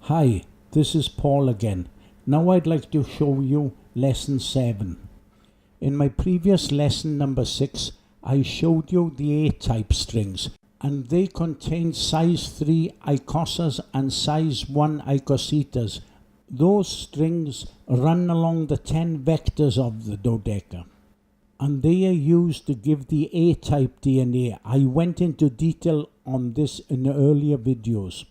Hi, this is Paul again. Now I'd like to show you lesson 7. In my previous lesson number 6, I showed you the A-type strings, and they contain size 3 Icosas and size 1 ICOSITAs. Those strings run along the 10 vectors of the Dodeca, and they are used to give the A-type DNA. I went into detail on this in earlier videos.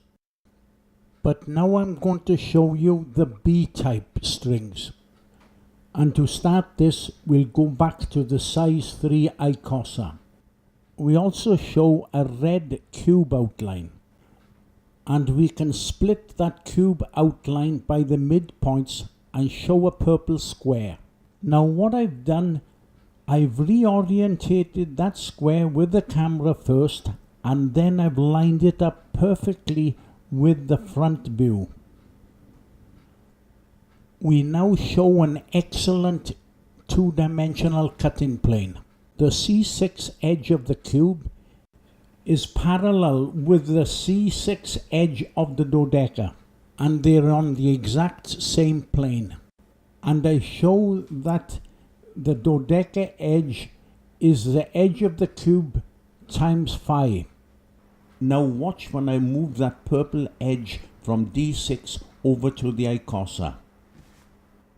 But now I'm going to show you the B-type strings. And to start this, we'll go back to the size 3 Icosa. We also show a red cube outline. And we can split that cube outline by the midpoints and show a purple square. Now what I've done, I've reorientated that square with the camera first, and then I've lined it up perfectly with the front view. We now show an excellent two-dimensional cutting plane. The C6 edge of the cube is parallel with the C6 edge of the Dodeca, and they're on the exact same plane. And I show that the Dodeca edge is the edge of the cube times 5. Now watch when I move that purple edge from D6 over to the Icosa.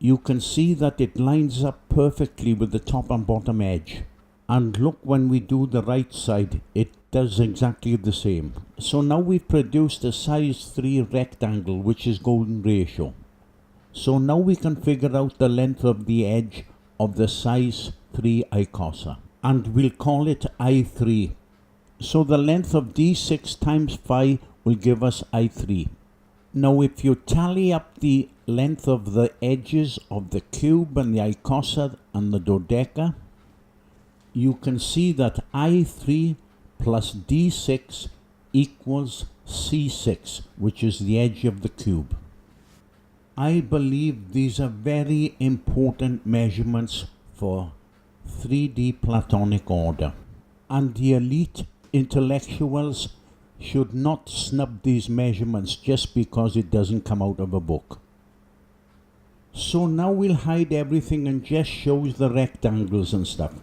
You can see that it lines up perfectly with the top and bottom edge. And look, when we do the right side, it does exactly the same. So now we've produced a size 3 rectangle, which is golden ratio. So now we can figure out the length of the edge of the size 3 Icosa. And we'll call it I3. So the length of D6 times 5 will give us I3. Now if you tally up the length of the edges of the cube and the Icosa and the Dodeca, you can see that I3 plus D6 equals C6, which is the edge of the cube. I believe these are very important measurements for 3D Platonic order, and the elite intellectuals should not snub these measurements just because it doesn't come out of a book. So now we'll hide everything and just show the rectangles and stuff.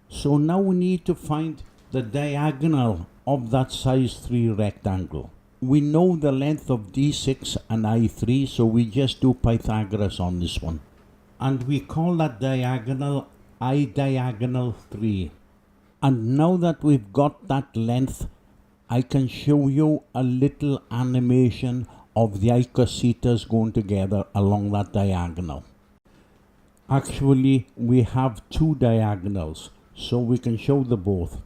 So now we need to find the diagonal of that size 3 rectangle. We know the length of D6 and I3, so we just do Pythagoras on this one. And we call that diagonal I diagonal 3. And now that we've got that length, I can show you a little animation of the ICOSITAs going together along that diagonal. Actually, we have two diagonals, so we can show the both.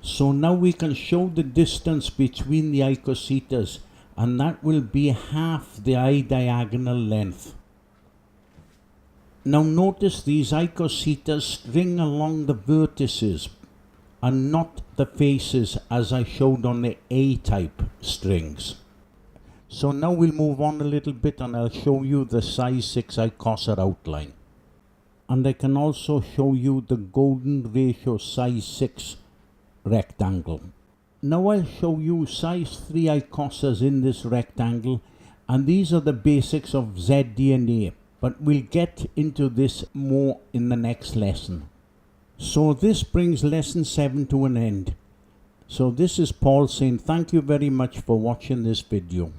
So now we can show the distance between the ICOSITAs, and that will be half the I diagonal length. Now notice these ICOSITAs string along the vertices and not the faces as I showed on the A-type strings. So now we'll move on a little bit and I'll show you the size 6 Icosa outline. And I can also show you the golden ratio size 6 rectangle. Now I'll show you size 3 Icosas in this rectangle, and these are the basics of zDNA. But we'll get into this more in the next lesson. So this brings lesson 7 to an end. So this is Paul saying thank you very much for watching this video.